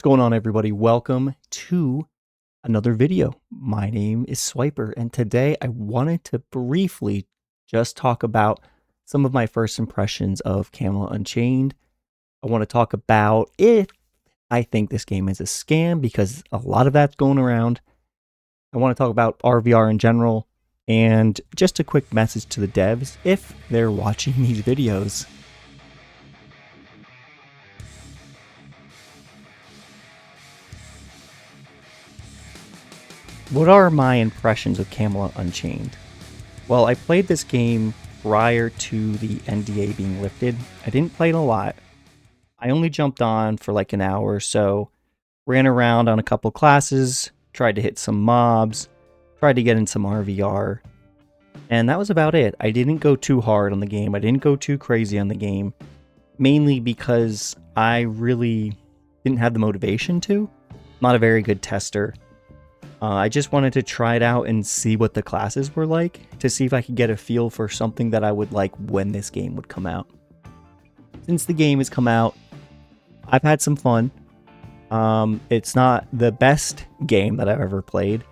What's going on, everybody? Welcome to another video. My name is Swiper, and today I wanted to briefly just talk about some of my first impressions of Camelot Unchained. I want to talk about if I think this game is a scam, because a lot of that's going around. I want to talk about RVR in general, and just a quick message to the devs if they're watching these videos. What are my impressions of Camelot Unchained? Well, I played this game prior to the NDA being lifted. I didn't play it a lot. I only jumped on for like an hour or so, ran around on a couple classes, tried to hit some mobs, tried to get in some RVR, and that was about it. I didn't go too hard on the game. I didn't go too crazy on the game, mainly because I really didn't have the motivation to. I'm not a very good tester. I just wanted to try it out and see what the classes were like, to see if I could get a feel for something that I would like when this game would come out. Since the game has come out, I've had some fun. It's not the best game that I've ever played.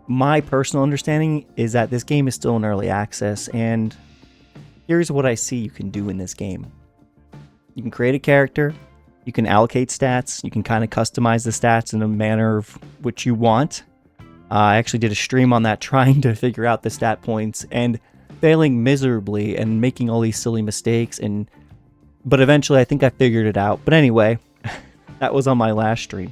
My personal understanding is that this game is still in early access, and here's what I see you can do in this game. You can create a character. You can allocate stats. You can kind of customize the stats in a manner of which you want. I actually did a stream on that trying to figure out the stat points and failing miserably and making all these silly mistakes. But eventually I think I figured it out. But anyway, that was on my last stream.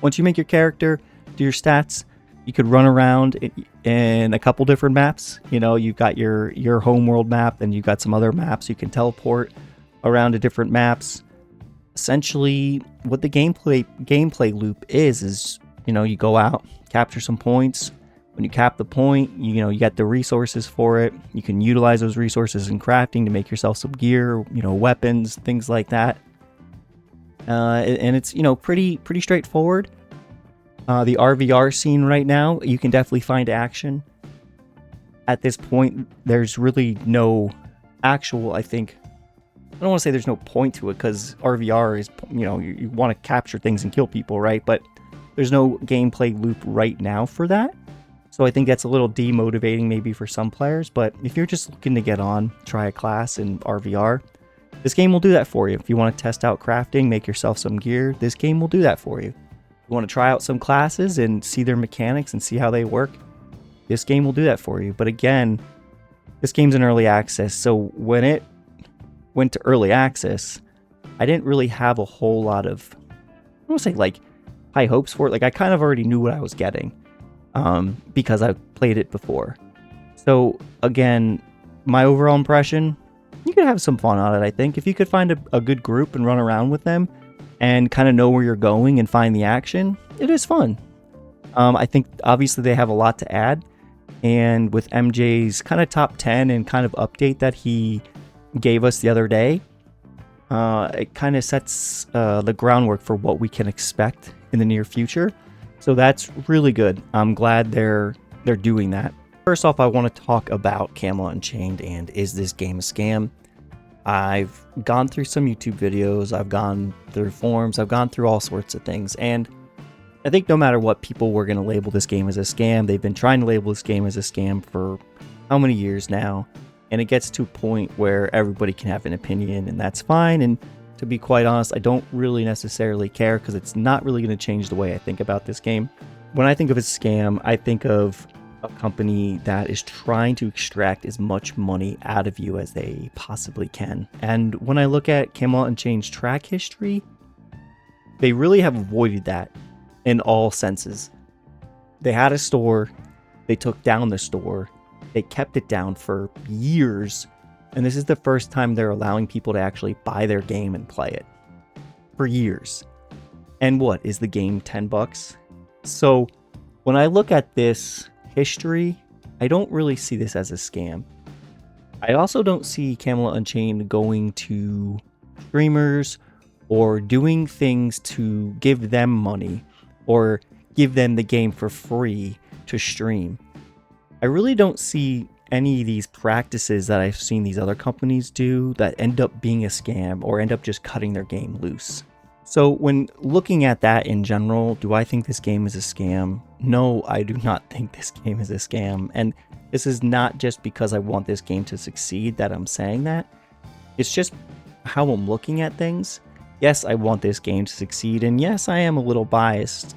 Once you make your character, do your stats, you could run around in a couple different maps. You know, you've got your home world map, and you've got some other maps you can teleport around to different maps. Essentially, what the gameplay loop is you know, you go out, capture some points. When you cap the point, you get the resources for it. You can utilize those resources in crafting to make yourself some gear, weapons, things like that. And it's pretty straightforward. The RVR scene right now, you can definitely find action. At this point, there's really no actual, I don't want to say there's no point to it, because RVR is, you want to capture things and kill people, right? But there's no gameplay loop right now for that. So I think that's a little demotivating maybe for some players. But if you're just looking to get on, try a class in RVR, this game will do that for you. If you want to test out crafting, make yourself some gear, this game will do that for you. If you want to try out some classes and see their mechanics and see how they work, this game will do that for you. But again, this game's in early access, so when it went to early access, I didn't really have a whole lot of, I don't want to say like high hopes for it. Like, I kind of already knew what I was getting because I played it before. So again, my overall impression, you could have some fun on it. I think if you could find a good group and run around with them and kind of know where you're going and find the action, it is fun. I think obviously they have a lot to add, and with MJ's kind of top 10 and kind of update that he gave us the other day, it kind of sets the groundwork for what we can expect in the near future. So that's really good. I'm glad they're doing that. First off, I want to talk about Camelot Unchained and is this game a scam? I've gone through some YouTube videos, I've gone through forums, I've gone through all sorts of things, and I think no matter what, people were going to label this game as a scam. They've been trying to label this game as a scam for how many years now? And it gets to a point where everybody can have an opinion, and that's fine. And to be quite honest, I don't really necessarily care, because it's not really going to change the way I think about this game. When I think of a scam, I think of a company that is trying to extract as much money out of you as they possibly can. And when I look at Camelot Unchained's track history, they really have avoided that in all senses. They had a store, they took down the store, they kept it down for years, and this is the first time they're allowing people to actually buy their game and play it. For years. And what, is the game $10? So when I look at this history, I don't really see this as a scam. I also don't see Camelot Unchained going to streamers or doing things to give them money or give them the game for free to stream. I really don't see any of these practices that I've seen these other companies do that end up being a scam or end up just cutting their game loose. So, when looking at that in general, do I think this game is a scam? No, I do not think this game is a scam. And this is not just because I want this game to succeed that I'm saying that. It's just how I'm looking at things. Yes, I want this game to succeed, and yes, I am a little biased.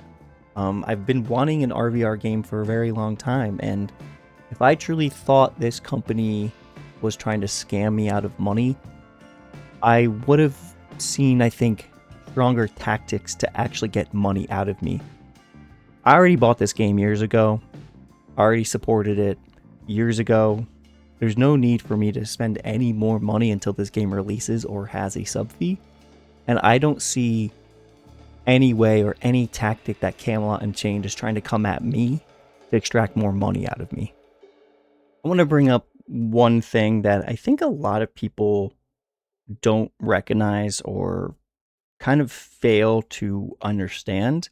I've been wanting an RVR game for a very long time, and if I truly thought this company was trying to scam me out of money, I would have seen, I think, stronger tactics to actually get money out of me. I already bought this game years ago. I already supported it years ago. There's no need for me to spend any more money until this game releases or has a sub fee. And I don't see any way or any tactic that Camelot Unchained is trying to come at me to extract more money out of me. I want to bring up one thing that I think a lot of people don't recognize or kind of fail to understand.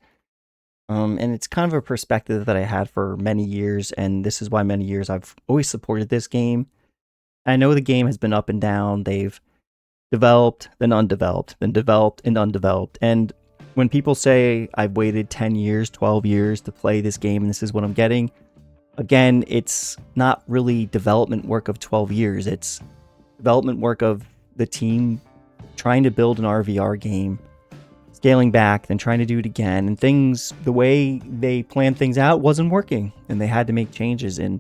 And it's kind of a perspective that I had for many years, and this is why many years I've always supported this game. I know the game has been up and down. They've developed, then undeveloped, then developed and undeveloped. And when people say I've waited 10 years, 12 years to play this game and this is what I'm getting, again, it's not really development work of 12 years. It's development work of the team trying to build an RVR game, scaling back, then trying to do it again. And things, the way they planned things out wasn't working, and they had to make changes. And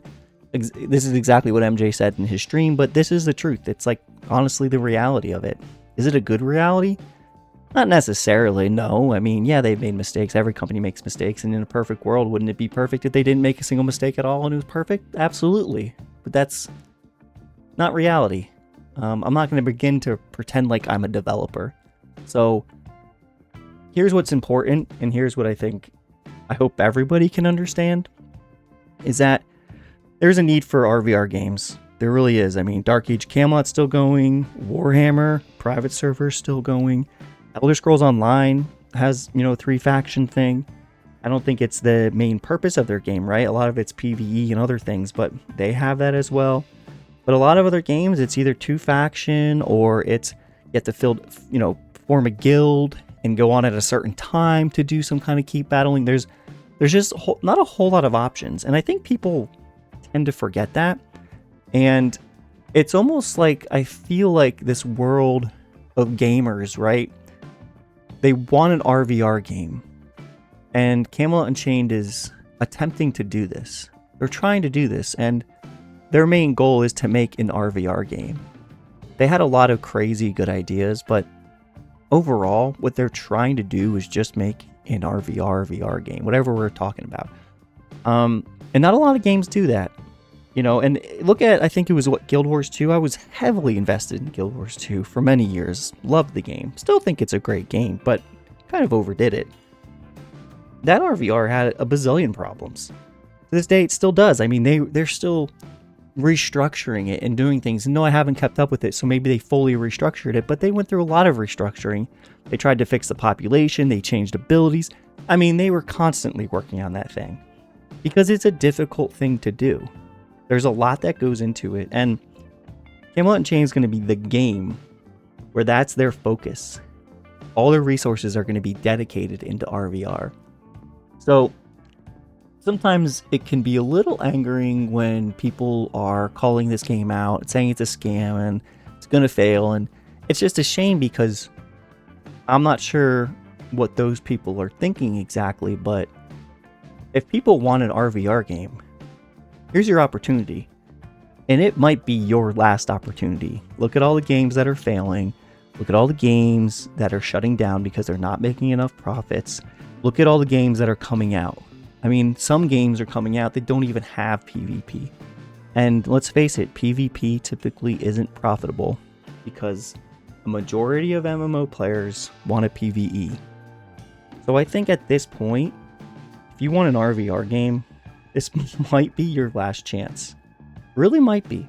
this is exactly what MJ said in his stream, but this is the truth. It's like, honestly, the reality of it. Is it a good reality? Not necessarily, no. I mean, yeah, they've made mistakes. Every company makes mistakes, and in a perfect world, wouldn't it be perfect if they didn't make a single mistake at all and it was perfect? Absolutely. But that's not reality. I'm not going to begin to pretend like I'm a developer. So here's what's important, and here's what I hope everybody can understand, is that there's a need for RVR games. There really is. I mean, Dark Age Camelot's still going. Warhammer private server's still going. Elder Scrolls Online has, 3-faction thing. I don't think it's the main purpose of their game, right? A lot of it's PvE and other things, but they have that as well. But a lot of other games, it's either 2-faction or it's you have to form a guild and go on at a certain time to do some kind of keep battling. There's just not a whole lot of options, and I think people tend to forget that. And it's almost like I feel like this world of gamers, right? They want an RVR game, and Camelot Unchained is attempting to do this. They're trying to do this, and their main goal is to make an RVR game. They had a lot of crazy good ideas, but overall, what they're trying to do is just make an VR game, whatever we're talking about. And not a lot of games do that. And look at, I think it was Guild Wars 2. I was heavily invested in Guild Wars 2 for many years. Loved the game. Still think it's a great game, but kind of overdid it. That RVR had a bazillion problems. To this day, it still does. I mean, they're still restructuring it and doing things. And no, I haven't kept up with it, so maybe they fully restructured it, but they went through a lot of restructuring. They tried to fix the population. They changed abilities. I mean, they were constantly working on that thing because it's a difficult thing to do. There's a lot that goes into it, and Camelot Unchained is going to be the game where that's their focus. All their resources are going to be dedicated into RVR. So sometimes it can be a little angering when people are calling this game out, saying it's a scam and it's going to fail, and it's just a shame because I'm not sure what those people are thinking exactly, but if people want an RVR game, here's your opportunity, and it might be your last opportunity. Look at all the games that are failing. Look at all the games that are shutting down because they're not making enough profits. Look at all the games that are coming out. I mean, some games are coming out that don't even have PvP. And let's face it, PvP typically isn't profitable because a majority of MMO players want a PvE. So I think at this point, if you want an RVR game, this might be your last chance. Really might be.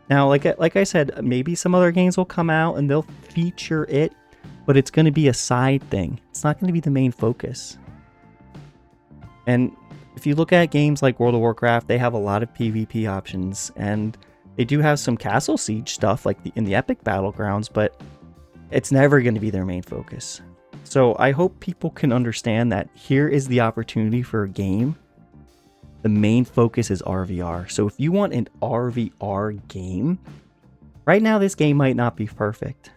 Now, like I said, maybe some other games will come out and they'll feature it, but it's going to be a side thing. It's not going to be the main focus. And if you look at games like World of Warcraft, they have a lot of PvP options, and they do have some Castle Siege stuff like in the Epic Battlegrounds, but it's never going to be their main focus. So I hope people can understand that here is the opportunity for a game. The main focus is RVR. So if you want an RVR game, right now this game might not be perfect.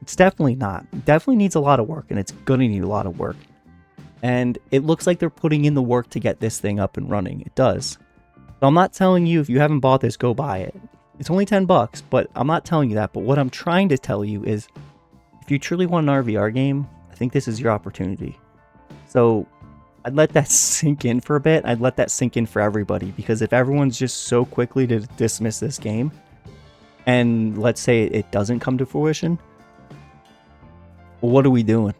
It's definitely not. It definitely needs a lot of work, and it's gonna need a lot of work. And it looks like they're putting in the work to get this thing up and running. It does. So I'm not telling you, if you haven't bought this, go buy it. It's only $10, but I'm not telling you that. But what I'm trying to tell you is, if you truly want an RVR game, I think this is your opportunity. So I'd let that sink in for a bit. I'd let that sink in for everybody, because if everyone's just so quickly to dismiss this game, and let's say it doesn't come to fruition, what are we doing?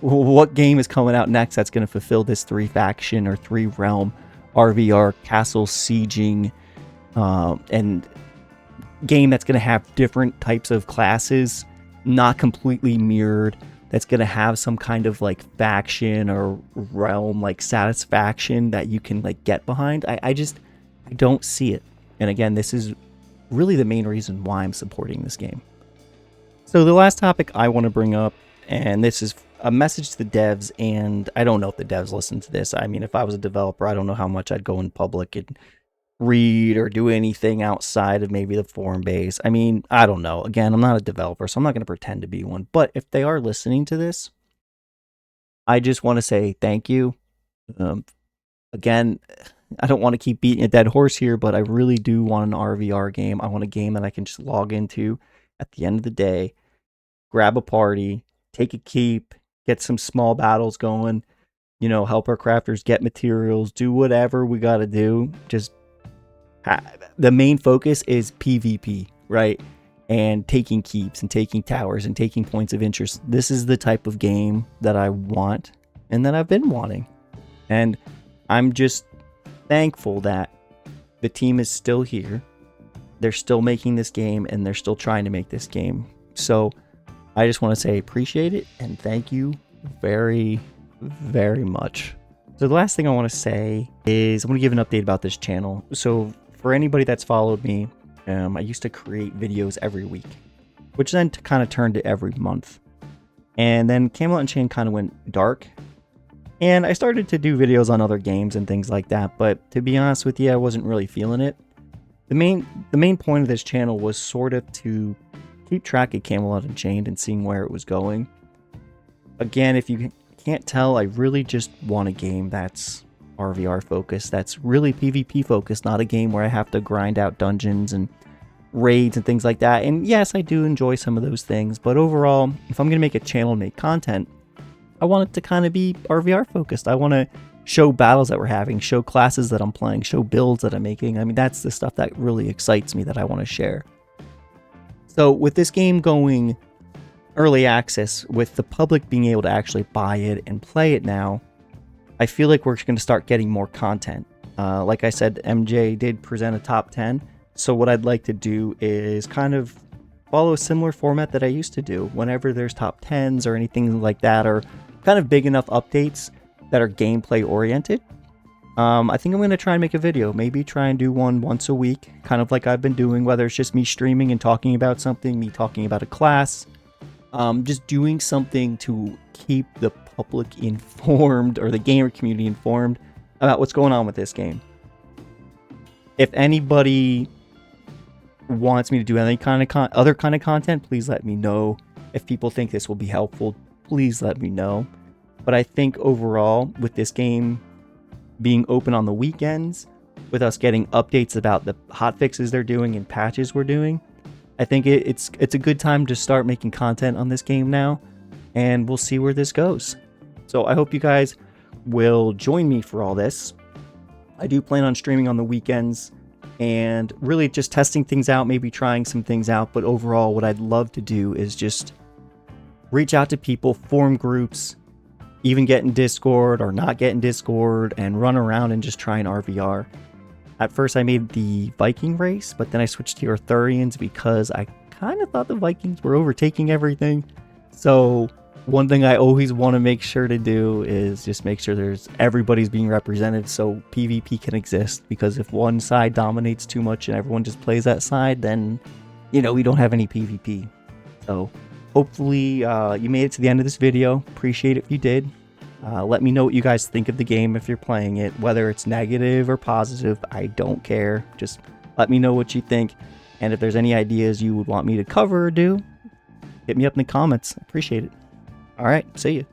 What game is coming out next that's going to fulfill this 3-faction or 3-realm RVR castle sieging and game that's going to have different types of classes, not completely mirrored, that's going to have some kind of like faction or realm like satisfaction that you can like get behind? I don't see it. And again, this is really the main reason why I'm supporting this game. So the last topic I want to bring up, and this is a message to the devs, and I don't know if the devs listen to this. I mean, if I was a developer, I don't know how much I'd go in public and read or do anything outside of maybe the forum base. I mean, I don't know. Again, I'm not a developer, so I'm not going to pretend to be one. But if they are listening to this, I just want to say thank you. Again, I don't want to keep beating a dead horse here, but I really do want an RVR game. I want a game that I can just log into at the end of the day, grab a party, take a keep, get some small battles going, you know, help our crafters get materials, do whatever we got to do. Just the main focus is PvP, right? And taking keeps and taking towers and taking points of interest. This is the type of game that I want and that I've been wanting. And I'm just thankful that the team is still here. They're still making this game, and they're still trying to make this game. So I just want to say appreciate it and thank you very, very much. So the last thing I want to say is I want to give an update about this channel. So for anybody that's followed me, I used to create videos every week, which then kind of turned to every month. And then Camelot Unchained kind of went dark. And I started to do videos on other games and things like that. But to be honest with you, I wasn't really feeling it. The main point of this channel was sort of to keep track of Camelot Unchained and seeing where it was going. Again, if you can't tell, I really just want a game that's RVR focused, that's really PvP focused, not a game where I have to grind out dungeons and raids and things like that. And yes, I do enjoy some of those things, but overall, if I'm going to make a channel and make content, I want it to kind of be RVR focused. I want to show battles that we're having, show classes that I'm playing, show builds that I'm making. I mean, that's the stuff that really excites me that I want to share. So with this game going early access, with the public being able to actually buy it and play it now, I feel like we're going to start getting more content. Like I said, MJ did present a top 10. So what I'd like to do is kind of follow a similar format that I used to do. Whenever there's top 10s or anything like that, or kind of big enough updates that are gameplay oriented, I think I'm going to try and make a video. Maybe try and do one once a week, kind of like I've been doing, whether it's just me streaming and talking about something, me talking about a class, just doing something to keep the public informed, or the gamer community informed, about what's going on with this game. If anybody wants me to do any kind of other kind of content, please let me know. If people think this will be helpful, please let me know. But I think overall, with this game being open on the weekends, with us getting updates about the hotfixes they're doing and patches we're doing, I think it's a good time to start making content on this game now, and we'll see where this goes. So I hope you guys will join me for all this. I do plan on streaming on the weekends and really just testing things out, maybe trying some things out. But overall, what I'd love to do is just reach out to people, form groups, even get in Discord or not get in Discord, and run around and just try an RVR. At first, I made the Viking race, but then I switched to Arthurians because I kind of thought the Vikings were overtaking everything. So one thing I always want to make sure to do is just make sure everybody's being represented so PvP can exist. Because if one side dominates too much and everyone just plays that side, then, you know, we don't have any PvP. So Hopefully you made it to the end of this video. Appreciate it if you did. Let me know what you guys think of the game if you're playing it, whether it's negative or positive. I don't care. Just let me know what you think. And if there's any ideas you would want me to cover or do, hit me up in the comments. I appreciate it. All right, see you.